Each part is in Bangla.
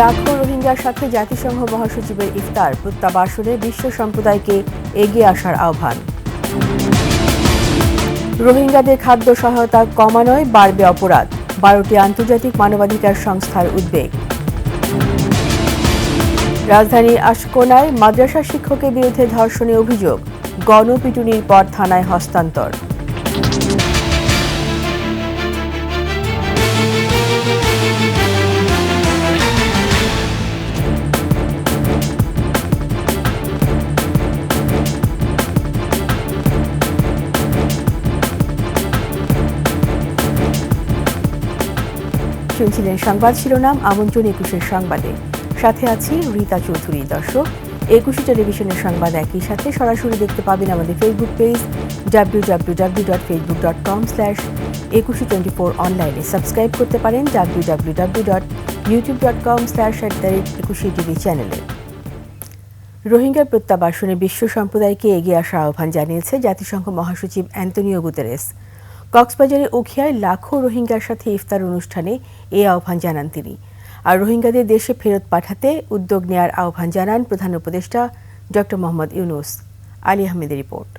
লাখো রোহিঙ্গার সাথে জাতিসংঘ মহাসচিবের ইফতার, প্রত্যাবাসনে বিশ্ব সম্প্রদায়কে এগিয়ে আসার আহ্বান। রোহিঙ্গাদের খাদ্য সহায়তা কমানোয় বাড়বে অপরাধ, 12টি আন্তর্জাতিক মানবাধিকার সংস্থার উদ্বেগ। রাজধানীর আশকোনায় মাদ্রাসা শিক্ষকের বিরুদ্ধে ধর্ষণের অভিযোগ, গণপিটুনির পর থানায় হস্তান্তর। শুনছিলেন সংবাদ শিরোনাম, আমন্ত্রণ 21 সংবাদে। সাথে আছি রীতা চৌধুরী। দর্শক, 21 টেলিভিশনের সংবাদ একই সাথে সরাসরি দেখতে পাবেন আমাদের ফেসবুক পেজ www.facebook.com/2124 অনলাইনে। সাবস্ক্রাইব করতে পারেন www.youtube.com/21tv চ্যানেলে। রোহিঙ্গার প্রত্যাবাসনে বিশ্ব সম্প্রদায়কে এগিয়ে আসার আহ্বান জানিয়েছে জাতিসংঘ মহাসচিব অ্যান্তোনিও গুতেরেস। কক্সবাজারের উখিয়ায় লাখো রোহিঙ্গার সাথে ইফতার অনুষ্ঠানে এই আহ্বান জানান তিনি। আর রোহিঙ্গাদের দেশে ফেরত পাঠাতে উদ্যোগ নেওয়ার আহ্বান জানান প্রধান উপদেষ্টা ডক্টর মোহাম্মদ ইউনূস। আলী আহমেদের রিপোর্ট।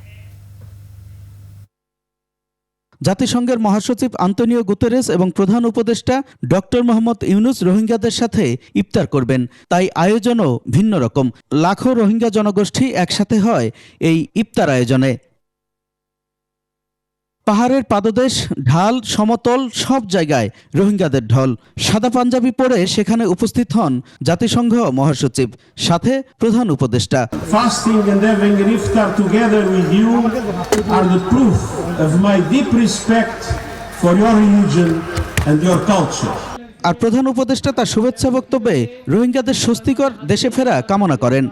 জাতিসংঘের মহাসচিব আন্তোনিও গুতেরেস এবং প্রধান উপদেষ্টা ডক্টর মোহাম্মদ ইউনূস রোহিঙ্গাদের সাথে ইফতার করবেন, তাই আয়োজনও ভিন্ন রকম। লাখো রোহিঙ্গা জনগোষ্ঠী একসাথে হয় এই ইফতার আয়োজনে। পাহাড়ের পাদদেশ, ঢাল, সমতল সব জায়গায় রোহিঙ্গাদের ঢল। সাদা পাঞ্জাবি পরে সেখানে উপস্থিত হন জাতিসংঘ মহাসচিব, সাথে প্রধান উপদেষ্টা। Fasting and having an iftar together with you are the proof of my deep respect for your religion and your culture. আর প্রধান উপদেষ্টা তার শুভেচ্ছা বক্তব্যে রোহিঙ্গাদের স্বস্তিকর দেশে ফেরা কামনা করেন।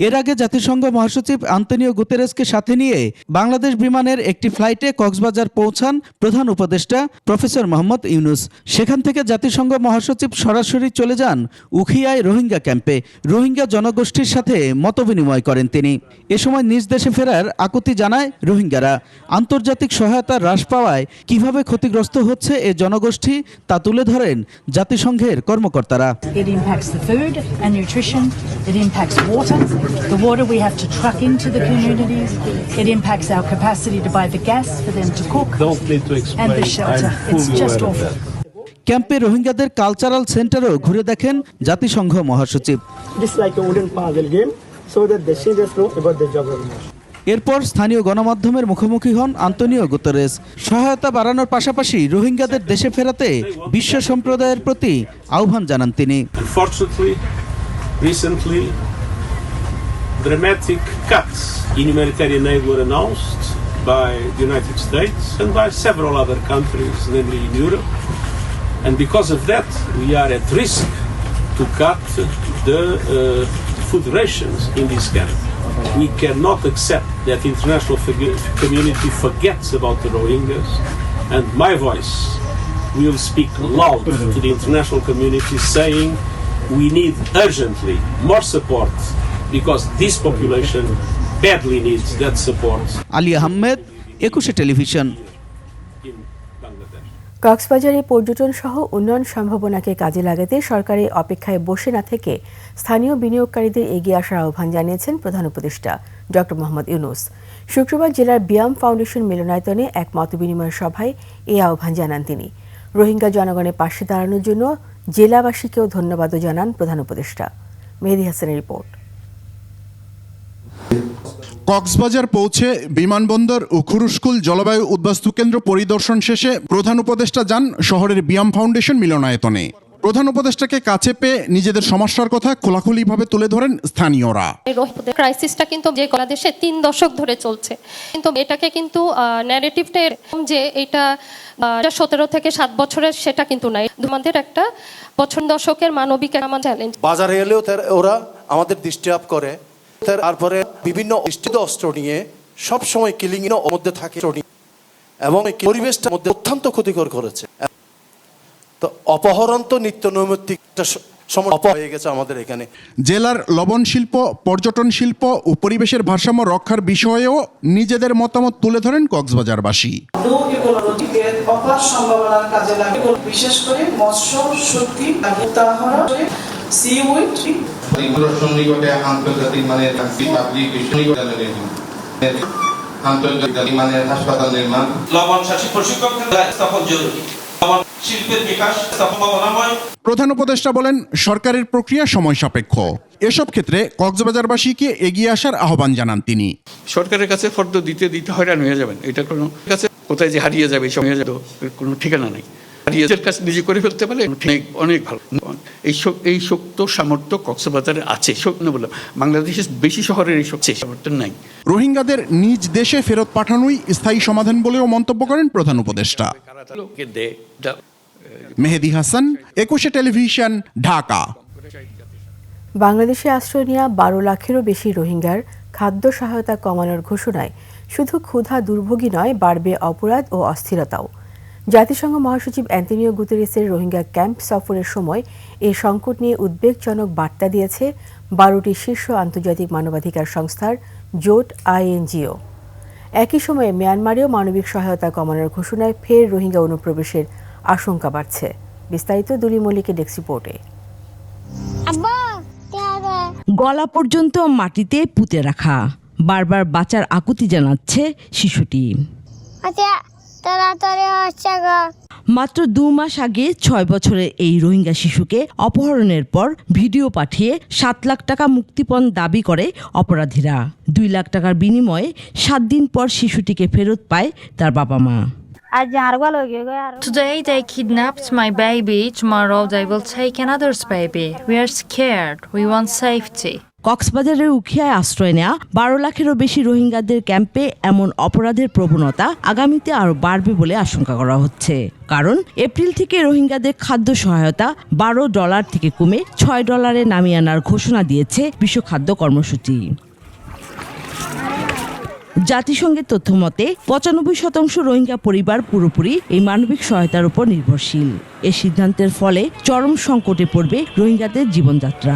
এর আগে জাতিসংঘ মহাসচিব আন্তোনিও গুতেরেসকে সাথে নিয়ে বাংলাদেশ বিমানের একটি ফ্লাইটে কক্সবাজার পৌঁছান প্রধান উপদেষ্টা প্রফেসর মোহাম্মদ ইউনূস। সেখান থেকে জাতিসংঘ মহাসচিব সরাসরি চলে যান উখিয়ায় রোহিঙ্গা ক্যাম্পে। রোহিঙ্গা জনগোষ্ঠীর সাথে মতবিনিময় করেন তিনি। এ সময় নিজ দেশে ফেরার আকুতি জানায় রোহিঙ্গারা। আন্তর্জাতিক সহায়তা হ্রাস পাওয়ায় কিভাবে ক্ষতিগ্রস্ত হচ্ছে এ জনগোষ্ঠী তা তুলে ধরেন জাতিসংঘের কর্মকর্তারা। The water we have to truck into the communities. It impacts our capacity to buy the gas for them to cook and the shelter. It's just awful. ক্যাম্পে রোহিঙ্গাদের কালচারাল সেন্টারও ঘুরে দেখেন জাতিসংঘ মহাসচিব। এরপর স্থানীয় গণমাধ্যমের মুখোমুখি হন আন্তোনিও গুতেরেস। সহায়তা বাড়ানোর পাশাপাশি রোহিঙ্গাদের দেশে ফেরাতে বিশ্ব সম্প্রদায়ের প্রতি আহ্বান জানান তিনি। Dramatic cuts in humanitarian aid were announced by the United States and by several other countries, namely in Europe. And because of that, we are at risk to cut the food rations in this camp. We cannot accept that the international community forgets about the Rohingyas. And my voice will speak loud to the international community saying we need urgently more support because this population badly needs that support. Ali Ahmed, 21 television. কক্সবাজারে পর্যটন সহ উন্নয়ন সম্ভাবনাকে কাজে লাগাতে সরকারের অপেক্ষায় বসে না থেকে স্থানীয় বিনিয়োগকারীদের এগিয়ে আসার আহ্বান জানিয়েছেন প্রধান উপদেষ্টা ডক্টর মোহাম্মদ ইউনূস। শুক্রবার জেলার বিয়াম ফাউন্ডেশন মিলনায়তনে এক মতবিনিময় সভায় এই আহ্বান জানান তিনি। রোহিঙ্গা জনগণের পাশে দাঁড়ানোর জন্য জেলাবাসীকেও ধন্যবাদও জানান প্রধান উপদেষ্টা। মেহেদী হাসানের রিপোর্ট। কক্সবাজার পৌঁছে বিমানবন্দর ও খুরুশকুল জলবায়ু উদ্বাস্তু কেন্দ্র পরিদর্শন শেষে প্রধান উপদেষ্টা যান শহরের বিয়াম ফাউন্ডেশন মিলনায়তনে। প্রধান উপদেষ্টাকে কাছে পেয়ে নিজেদের সমস্যার কথা খোলাখুলিভাবে তুলে ধরেন স্থানীয়রা। রোহিঙ্গা ক্রাইসিসটা কিন্তু যে বাংলাদেশে 3 দশক ধরে চলছে, কিন্তু এটাকে কিন্তু ন্যারেটিভটা যে এটা 17 থেকে 7 বছরের সেটা কিন্তু নাই। আমাদের একটা বছর দশকের মানবিক আমার চ্যালেঞ্জ। বাজারে এলেও ওরা আমাদের ডিস্টার্ব করে, তারপরে বিভিন্ন অস্ত্র নিয়ে সবসময় কিলিং এর মধ্যে থাকে এবং পরিবেশটার মধ্যে অত্যন্ত ক্ষতিকর করেছে। তো অপহরণ তো নিত্য নৈমিত্তিক সমস্যা হয়ে গেছে আমাদের এখানে। জেলার লবণ শিল্প, পর্যটন শিল্প ও পরিবেশের ভারসাম্য রক্ষার বিষয়েও নিজেদের মতামত তুলে ধরেন কক্সবাজারবাসী। ইকোলজির অপার সম্ভাবনার কাজে লাগে, বিশেষ করে মৎস্য, সত্যি, তাহারা সিউইড নিকটে আন্তর্জাতিক মানের আন্তর্জাতিক মানের হাসপাতাল নির্মাণ, লবণ চাষী প্রশিক্ষণ স্থাপন জরুরি, লবণ শিল্পের বিকাশ সম্ভাবনাময়। প্রধান উপদেষ্টা বলেন, সরকারের প্রক্রিয়া সময় সাপেক্ষ। এসব ক্ষেত্রে কক্সবাজারবাসীকে এগিয়ে আসার আহ্বান জানান তিনি। সরকারের কাছে ফর্দ দিতে হয়রান হয়ে যাবেন, এটা কোনো কাছে কোথায় যে হারিয়ে যাবে এইসব হয়ে যাবে কোনো ঠিকানা নেই। হারিয়েছের কাছে নিজে করে ফেলতে পারলে অনেক ভালো। এই শক্ত সামর্থ্য কক্সবাজারে আছে, বললাম বাংলাদেশের বেশি শহরের এই শক্তি সামর্থ্য নাই। রোহিঙ্গাদের নিজ দেশে ফেরত পাঠানোই স্থায়ী সমাধান বলেও মন্তব্য করেন প্রধান উপদেষ্টা। মেহেদী হাসান, 21 টেলিভিশন, ঢাকা। বাংলাদেশে আশ্রয় নেওয়া 12 লাখেরও বেশি রোহিঙ্গার খাদ্য সহায়তা কমানোর ঘোষণায় শুধু ক্ষুধা দুর্ভোগই নয়, বাড়বে অপরাধ ও অস্থিরতাও। জাতিসংঘ মহাসচিব অ্যান্তোনিও গুতেরেসের রোহিঙ্গা ক্যাম্প সফরের সময় এই সংকট নিয়ে উদ্বেগজনক বার্তা দিয়েছে 12টি শীর্ষ আন্তর্জাতিক মানবাধিকার সংস্থার জোট INGO। একই সময়ে মিয়ানমারেও মানবিক সহায়তা কমানোর ঘোষণায় ফের রোহিঙ্গা অনুপ্রবেশের আশঙ্কা বাড়ছে। বিস্তারিত দুলি মল্লিকের ডেস্ক রিপোর্টে। গলা পর্যন্ত মাটিতে পুঁতে রাখা, বারবার বাঁচার আকুতি জানাচ্ছে শিশুটি। মাত্র 2 মাস আগে 6 বছরের এই রোহিঙ্গা শিশুকে অপহরণের পর ভিডিও পাঠিয়ে 7 লাখ টাকা মুক্তিপণ দাবি করে অপরাধীরা। 2 লাখ টাকার বিনিময়ে 7 দিন পর শিশুটিকে ফেরত পায় তার বাবা মা। Today they kidnapped my baby. Tomorrow they will take another's baby. We are scared. We want safety. কক্সবাজারের উখিয়ায় আশ্রয় নেওয়া 12 লাখেরও বেশি রোহিঙ্গাদের ক্যাম্পে এমন অপরাধের প্রবণতা আগামীতে আরও বাড়বে বলে আশঙ্কা করা হচ্ছে। কারণ এপ্রিল থেকে রোহিঙ্গাদের খাদ্য সহায়তা $12 থেকে কমে $6 নামিয়ে আনার ঘোষণা দিয়েছে বিশ্ব খাদ্য কর্মসূচি। জাতিসংঘের তথ্য মতে 95% রোহিঙ্গা পরিবার পুরোপুরি এই মানবিক সহায়তার উপর নির্ভরশীল। এই সিদ্ধান্তের ফলে চরম সংকটে পড়বে রোহিঙ্গাদের জীবনযাত্রা।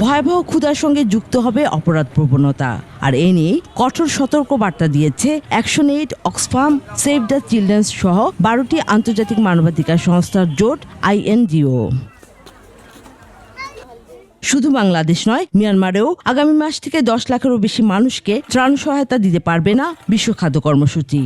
ভয়াবহ ক্ষুধার সঙ্গে যুক্ত হবে অপরাধ প্রবণতা। আর এ নিয়ে কঠোর সতর্ক বার্তা দিয়েছে action aid, Oxfam, save the children's সহ 12টি আন্তর্জাতিক মানবাধিকার সংস্থার জোট INGO। শুধু বাংলাদেশ নয়, মিয়ানমারেও আগামী মাস থেকে 10 লাখেরও বেশি মানুষকে ত্রাণ সহায়তা দিতে পারবে না বিশ্ব খাদ্য কর্মসূচি।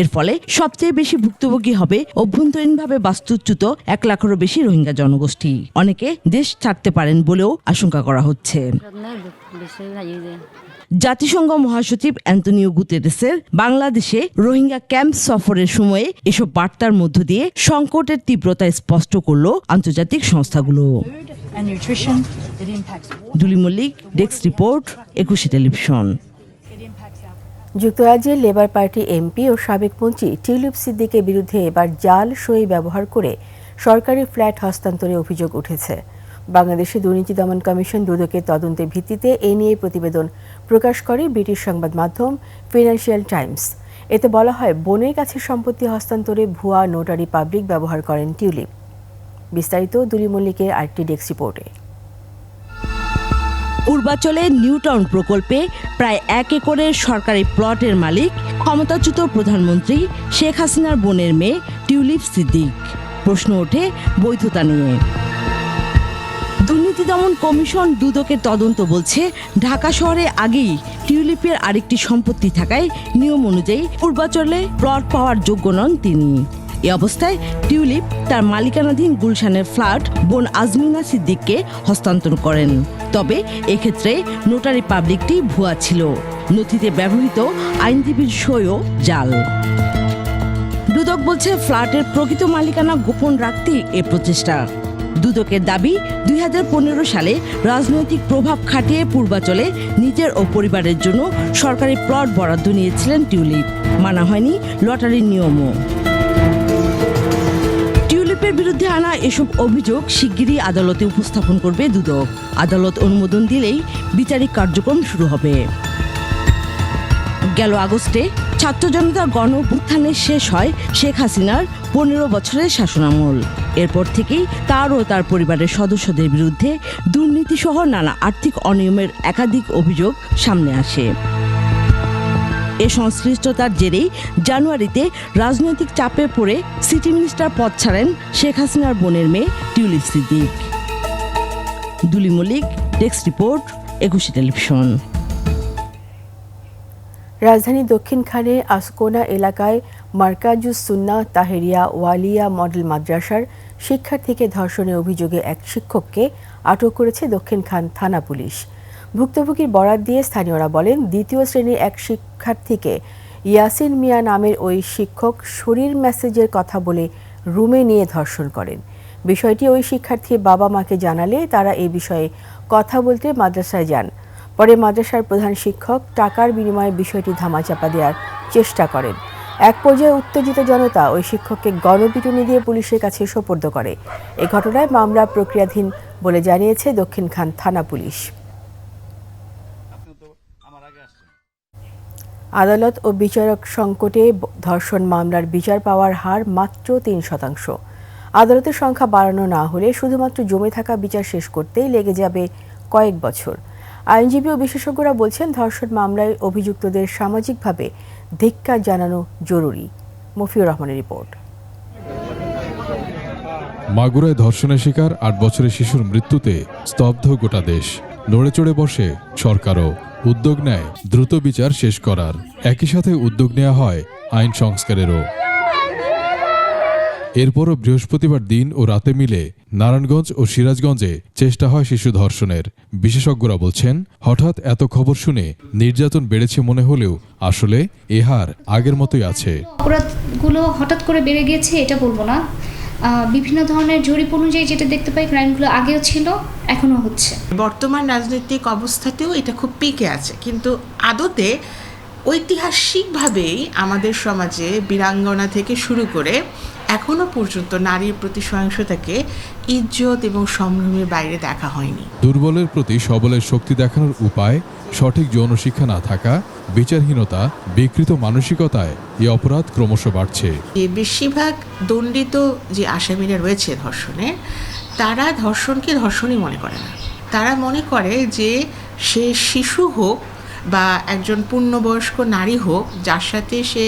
এর ফলে সবচেয়ে বেশি ভুক্তভোগী হবে অভ্যন্তরীণভাবে বাস্তুচ্যুত 1 লাখেরও বেশি রোহিঙ্গা জনগোষ্ঠী। অনেকে দেশ ছাড়তে পারেন বলেও আশঙ্কা করা হচ্ছে। জাতিসংঘ মহাসচিব অ্যান্তোনিও গুতেরেসের বাংলাদেশে রোহিঙ্গা ক্যাম্প সফরের সময়ে এসব বার্তার মধ্য দিয়ে সংকটের তীব্রতা স্পষ্ট করল আন্তর্জাতিক সংস্থাগুলো। দুলি মল্লিক, ডেস্ক রিপোর্ট, 21 টেলিভিশন। যুক্তরাজ্যের লেবার পার্টি MP ও সাবেক মন্ত্রী টিউলিপ সিদ্দিকের বিরুদ্ধে এবার জাল সই ব্যবহার করে সরকারি ফ্ল্যাট হস্তান্তরে অভিযোগ উঠেছে। বাংলাদেশে দুর্নীতি দমন কমিশন দুদকের তদন্তের ভিত্তিতে এ নিয়ে প্রতিবেদন প্রকাশ করে ব্রিটিশ সংবাদ মাধ্যম ফিনান্সিয়াল টাইমস। এতে বলা হয়, বোনের কাছে সম্পত্তি হস্তান্তরে ভুয়া নোটারি পাবলিক ব্যবহার করেন টিউলিপ। বিস্তারিত দুলি মল্লিকের আরেকটি ডেস্ক রিপোর্টে। পূর্বাঞ্চলের নিউটাউন প্রকল্পে প্রায় 1 একরের সরকারি প্লটের মালিক ক্ষমতাচ্যুত প্রধানমন্ত্রী শেখ হাসিনার বোনের মেয়ে টিউলিপ সিদ্দিক। প্রশ্ন ওঠে বৈধতা নিয়ে। দুর্নীতি দমন কমিশন দুদকের তদন্ত বলছে, ঢাকা শহরে আগেই টিউলিপের আরেকটি সম্পত্তি থাকায় নিয়ম অনুযায়ী পূর্বাঞ্চলে প্লট পাওয়ার যোগ্য নন তিনি। এ অবস্থায় টিউলিপ তার মালিকানাধীন গুলশানের ফ্ল্যাট বোন আজমিনা সিদ্দিককে হস্তান্তর করেন। তবে এক্ষেত্রে নোটারি পাবলিকটি ভুয়া ছিল। নথিতে ব্যবহৃত আইনজীবীর সইও জাল। দুদক বলছে, ফ্ল্যাটের প্রকৃত মালিকানা গোপন রাখতেই এ প্রচেষ্টা। দুদকের দাবি, 2015 সালে রাজনৈতিক প্রভাব খাটিয়ে পূর্বাঞ্চলে নিজের ও পরিবারের জন্য সরকারি প্লট বরাদ্দ নিয়েছিলেন টিউলিপ। মানা হয়নি লটারির নিয়মও। টিউলিপের বিরুদ্ধে আনা এসব অভিযোগ শিগগিরই আদালতে উপস্থাপন করবে দুদক। আদালত অনুমোদন দিলেই বিচারিক কার্যক্রম শুরু হবে। গেল আগস্টে ছাত্র জনতার গণ অভ্যুত্থানে শেষ হয় শেখ হাসিনার 15 বছরের শাসনামল। এরপর থেকেই তার ও তার পরিবারের সদস্যদের বিরুদ্ধে দুর্নীতিসহ নানা আর্থিক অনিয়মের একাধিক অভিযোগ সামনে আসে। এ সংশ্লিষ্টতার জেরেই জানুয়ারিতে রাজনৈতিক চাপে পড়ে সিটি মিনিস্টার পদ ছাড়েন শেখ হাসিনার বোনের মেয়ে টিউলিপ সিদ্দিক। দুলি মল্লিক, ডেস্ক রিপোর্ট, 21 টেলিভিশন। রাজধানী দক্ষিণখানে আসকোনা এলাকায় মার্কাজুস সুন্নাহ তাহেরিয়া ওয়ালিয়া মডেল মাদ্রাসার শিক্ষার্থীকে ধর্ষণের অভিযোগে এক শিক্ষককে আটক করেছে দক্ষিণখান থানা পুলিশ। ভুক্তভোগীর বরাত দিয়ে স্থানীয়রা বলেন, দ্বিতীয় শ্রেণীর এক শিক্ষার্থীকে ইয়াসিন মিয়া নামের ওই শিক্ষক শরীর মেসেজের কথা বলে রুমে নিয়ে ধর্ষণ করেন। বিষয়টি ওই শিক্ষার্থীর বাবা মাকে জানালে তারা এই বিষয়ে কথা বলতে মাদ্রাসায় যান। পরে মাদ্রাসার প্রধান শিক্ষক টাকার বিনিময়ে বিষয়টি ধামাচাপা দেওয়ার চেষ্টা করেন। এক পর্যায়ে উত্তেজিত জনতা ওই শিক্ষককে গণপিটুনি দিয়ে পুলিশের কাছে সোপর্দ করে। এ ঘটনায় মামলা প্রক্রিয়াধীন বলে জানিয়েছে দক্ষিণখান থানা পুলিশ। আদালত ও বিচারক সংকটে ধর্ষণ মামলার বিচার পাওয়ার হার মাত্র 3%। আদালতের সংখ্যা বাড়ানো না হলে শুধুমাত্র জমে থাকা বিচার শেষ করতেই লেগে যাবে কয়েক বছর। আইনজীবী ও বিশেষজ্ঞরা বলছেন, ধর্ষণ মামলায় অভিযুক্তদের সামাজিকভাবে ধিক্কার জানানো জরুরি। মফিউর রহমানের রিপোর্ট। মাগুরায় ধর্ষণের শিকার 8 বছরের শিশুর মৃত্যুতে স্তব্ধ গোটা দেশ। নড়ে চড়ে বসে সরকারও, উদ্যোগ নেয় দ্রুত বিচার শেষ করার। একই সাথে উদ্যোগ নেওয়া হয় আইন সংস্কারেরও। এরপরও বৃহস্পতিবার দিন ও রাতে মিলে নারায়ণগঞ্জ ও সিরাজগঞ্জে চেষ্টা হয় শিশু ধর্ষণের। বিশেষজ্ঞরা বলছেন, হঠাৎ এত খবর শুনে নির্যাতন বেড়েছে মনে হলেও আসলে এ হার আগের মতোই আছে। অপরাধগুলো হঠাৎ করে বেড়ে গেছে এটা বলবো না। বিভিন্ন ধরনের জরিপ অনুযায়ী যেটা দেখতে পাই, ক্রাইমগুলো আগেও ছিল, এখনো হচ্ছে। বর্তমান রাজনৈতিক অবস্থাতেও এটা খুব পিকে আছে, কিন্তু আদতে ঐতিহাসিকভাবেই আমাদের সমাজে বীরাঙ্গনা থেকে শুরু করে এখনো পর্যন্ত নারীর প্রতি সহিংসতাকে ইজ্জত এবং সম্ভ্রমের বাইরে দেখা হয়নি। দুর্বলের প্রতি সবলের শক্তি দেখানোর উপায়, সঠিক যৌন শিক্ষা না থাকা, বিচারহীনতা, বিকৃত মানসিকতায় এই অপরাধ ক্রমশ বাড়ছে। বেশিরভাগ দণ্ডিত যে আসামিরা রয়েছে ধর্ষণে, তারা ধর্ষণকে ধর্ষণই মনে করে না। তারা মনে করে যে সে শিশু হোক বা একজন পূর্ণবয়স্ক নারী হোক, যার সাথে সে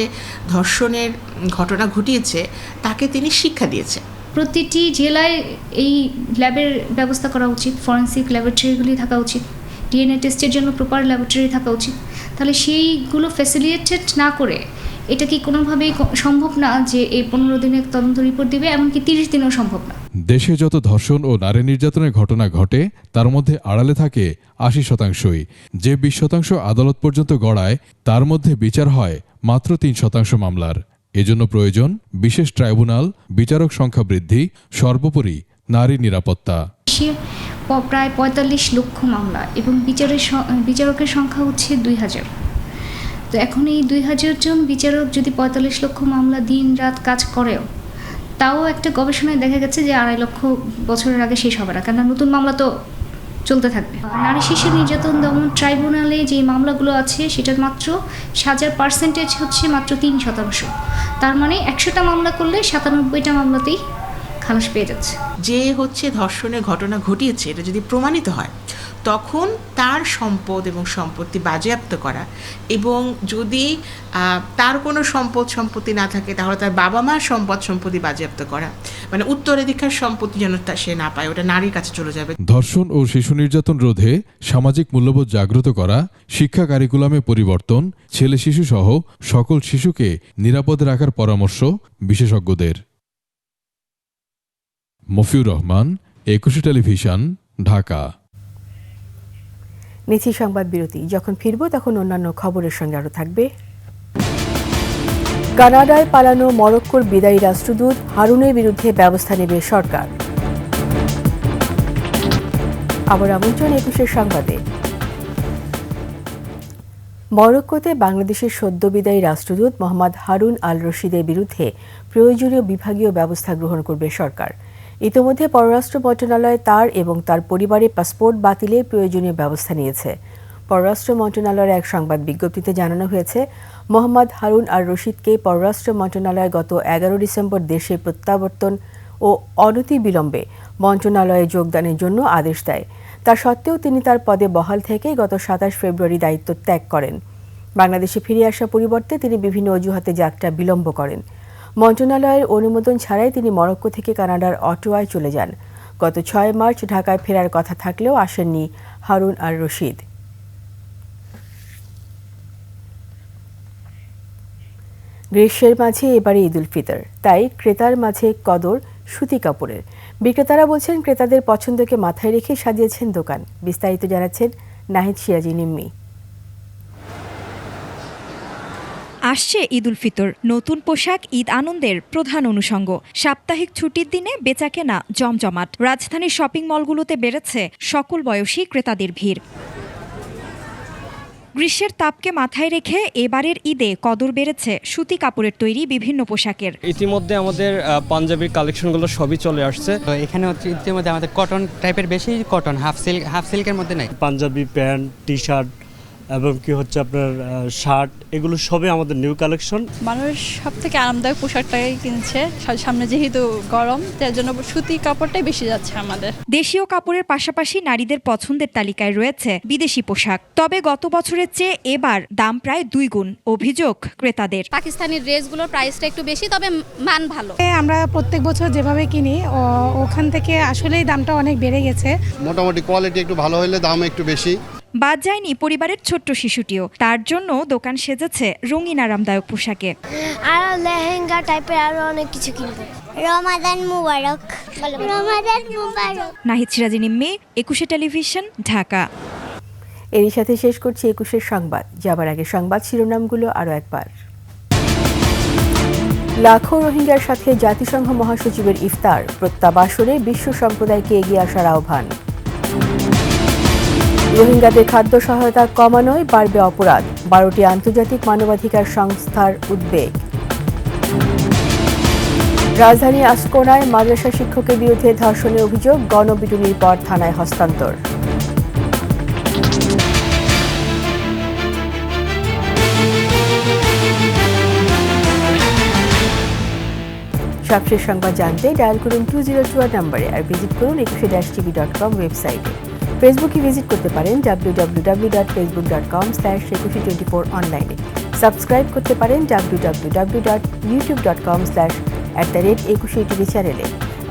ধর্ষণের ঘটনা ঘটিয়েছে, তাকে তিনি শিক্ষা দিয়েছে। প্রতিটি জেলায় এই ল্যাবের ব্যবস্থা করা উচিত, ফরেন্সিক ল্যাবরেটরিগুলি থাকা উচিত, ডিএনএ টেস্টের জন্য প্রপার ল্যাবরেটরি থাকা উচিত। তাহলে সেইগুলো ফ্যাসিলিটেট না করে এটা কি কোনোভাবেই সম্ভব না যে এই 15 দিনে তদন্ত রিপোর্ট দিবে, এমনকি 30 দিনেও সম্ভব না। দেশে যত ধর্ষণ ও নারী নির্যাতনের ঘটনা ঘটে তার মধ্যে আড়ালে থাকে 80%। যে 20% আদালত পর্যন্ত গড়ায় তার মধ্যে বিচার হয় মাত্র 3% মামলার। এজন্য প্রয়োজন বিশেষ ট্রাইব্যুনাল, বিচারক সংখ্যা বৃদ্ধি, সর্বোপরি নারী নিরাপত্তা। প্রায় 45 লক্ষ মামলা এবং বিচারকের সংখ্যা হচ্ছে 2000। তো এখন এই 2000 জন বিচারক যদি 45 লক্ষ মামলা দিন রাত কাজ করেও, তাও একটা গবেষণায় দেখা গেছে যে 2.5 লক্ষ বছরের আগে শেষ হবে না, কারণ নতুন মামলা তো চলতে থাকবে। নারী শিশু নির্যাতন দমন ট্রাইব্যুনালে যে মামলাগুলো আছে সেটার মাত্র সাজার পার্সেন্টেজ হচ্ছে মাত্র 3%। তার মানে 100টা মামলা করলে 97টা মামলাতেই খালাস পেয়ে যাচ্ছে। যে হচ্ছে ধর্ষণের ঘটনা ঘটিয়েছে এটা যদি প্রমাণিত হয়, তখন তার সম্পদ এবং সম্পত্তি বাজেয়াপ্ত করা, এবং যদি তার কোনো সম্পত্তি না থাকে তাহলে তার বাবা মার সম্পত্তি বাজেয়াপ্ত করা, মানে উত্তরাধিকার সম্পত্তি যেন সে না পায়, ওটা নারীর কাছে চলে যাবে। ধর্ষণ ও শিশু নির্যাতন রোধে সামাজিক মূল্যবোধ জাগ্রত করা, শিক্ষা কারিকুলামে পরিবর্তন, ছেলে শিশু সহ সকল শিশুকে নিরাপদে রাখার পরামর্শ বিশেষজ্ঞদের। মফিউর রহমান, 21 টেলিভিশন, ঢাকা। নিচ্ছি সংবাদ বিরতি। যখন ফিরব তখন অন্যান্য খবরের সঙ্গে আরও থাকবে। কানাডায় পালানো মরক্কোর বিদায়ী রাষ্ট্রদূত হারুনের বিরুদ্ধে ব্যবস্থা নেবে সরকার। আবার আমন্ত্রণ 21 সংবাদে। মরক্কোতে বাংলাদেশের সদ্য বিদায়ী রাষ্ট্রদূত মোহাম্মদ হারুন আল রশিদের বিরুদ্ধে প্রয়োজনীয় বিভাগীয় ব্যবস্থা গ্রহণ করবে সরকার। ইতিমধ্যে পররাষ্ট্র মন্ত্রণালয় তার এবং তার পরিবারের পাসপোর্ট বাতিলের প্রয়োজনীয় ব্যবস্থা নিয়েছে। পররাষ্ট্র মন্ত্রণালয়ের এক সংবাদ বিজ্ঞপ্তিতে জানানো হয়েছে, মোহাম্মদ হারুন আল রশিদকে পররাষ্ট্র মন্ত্রণালয় গত 11 ডিসেম্বর দেশে প্রত্যাবর্তন ও অনতিবিলম্বে মন্ত্রণালয়ে যোগদানের জন্য আদেশ দেয়। তা সত্ত্বেও তিনি তার পদে বহাল থেকে গত ২৭ ফেব্রুয়ারি দায়িত্ব ত্যাগ করেন। বাংলাদেশে ফিরে আসার পরিবর্তে তিনি বিভিন্ন অজুহাতে যাত্রা বিলম্ব করেন। মন্ত্রণালয়ের অনুমোদন ছাড়াই তিনি মরক্কো থেকে কানাডার অটোয়ায় চলে যান। গত ৬ মার্চ ঢাকায় ফেরার কথা থাকলেও আসেননি হারুন আর রশিদ। গ্রীষ্মের মাঝে এবারে ঈদ উল ফিতর, তাই ক্রেতার মাঝে কদর সুতি কাপড়ের। বিক্রেতারা বলছেন ক্রেতাদের পছন্দকে মাথায় রেখে সাজিয়েছেন দোকান। বিস্তারিত জানাচ্ছেন নাহিদ সিরাজি নিম্মি। আসছে ঈদ উল ফিতর, নতুন পোশাক ঈদ আনন্দের প্রধান অনুষঙ্গ। সাপ্তাহিক ছুটির দিনে বেচাকেনা জমজমাট। রাজধানীর শপিং মলগুলোতে বেড়েছে সকল বয়সী ক্রেতাদের ভিড়। গ্রীষ্মের তাপকে মাথায় রেখে এবারের ঈদে কদর বেড়েছে সুতি কাপড়ের তৈরি বিভিন্ন পোশাকের। ইতিমধ্যে আমাদের পাঞ্জাবির কালেকশনগুলো সবই চলে আসছে। তো এখানে হচ্ছে ইতিমধ্যে আমাদের কটন টাইপের বেশি, কটন হাফ সিল্কের মধ্যে নাই। পাঞ্জাবি প্যান্ট, টি শার্ট এবং কি হচ্ছে আপনার শার্ট, এগুলো সবই আমাদের নিউ কালেকশন। মানুষ সব থেকে আরামদায়ক পোশাকটাই কিনছে, সামনে যেহেতু গরম তার জন্য সুতি কাপড়টাই বেশি যাচ্ছে আমাদের। দেশীয় কাপড়ের পাশাপাশি নারীদের পছন্দের তালিকায় রয়েছে বিদেশি পোশাক। তবে গত বছরের চেয়ে এবার দাম প্রায় 2 গুণ। অভিযোগ ক্রেতাদের, পাকিস্তানি ড্রেসগুলোর প্রাইসটা একটু বেশি, তবে মান ভালো। আমরা প্রত্যেক বছর যেভাবে কিনি ওখান থেকে আসলেই দামটা অনেক বেড়ে গেছে। মোটামুটি কোয়ালিটি একটু ভালো হলে দাম একটু বেশি। বাদ যায়নি পরিবারের ছোট্ট শিশুটিও। তার জন্য দোকান সেজেছে রঙিন আরামদায়ক পোশাকে। আর লেহেঙ্গা টাইপের আরো অনেক কিছু কিনবো। রমাদান মুবারক। রমাদান মুবারক। নাহিদ সিরাজি নিম্মি, 21 টেলিভিশন, ঢাকা। এরই সাথে শেষ করছি 21 সংবাদ। যাবার আগে সংবাদ শিরোনামগুলো আরো একবার। লাখো রোহিঙ্গার সাথে জাতিসংঘ মহাসচিবের ইফতার, প্রত্যাবাসনে বিশ্ব সম্প্রদায়কে এগিয়ে আসার আহ্বান। রোহিঙ্গাদের খাদ্য সহায়তা কমানোয় বাড়বে অপরাধ, 12টি আন্তর্জাতিক মানবাধিকার সংস্থার উদ্বেগ। রাজধানী আসকোনায় মাদ্রাসা শিক্ষকের বিরুদ্ধে ধর্ষণের অভিযোগ, গণপিটুনির পর থানায় হস্তান্তর। সবশেষ সংবাদ জানতে ডায়াল করুন 2024 নম্বরে আর ভিজিট করুন 21-tv.com ওয়েবসাইটে। ফেসবুকে ভিজিট করতে পারেন www.facebook.com/2124 অনলাইনে। সাবস্ক্রাইব করতে পারেন www.youtube.com/@21tv চ্যানেলে।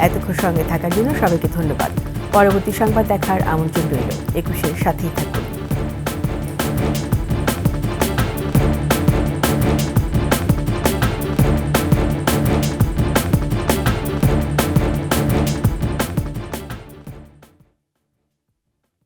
এতক্ষণ সঙ্গে থাকার জন্য সবাইকে ধন্যবাদ। পরবর্তী সংবাদ দেখার আমন্ত্রণ রইল। 21-এর সাথেই থাকুন।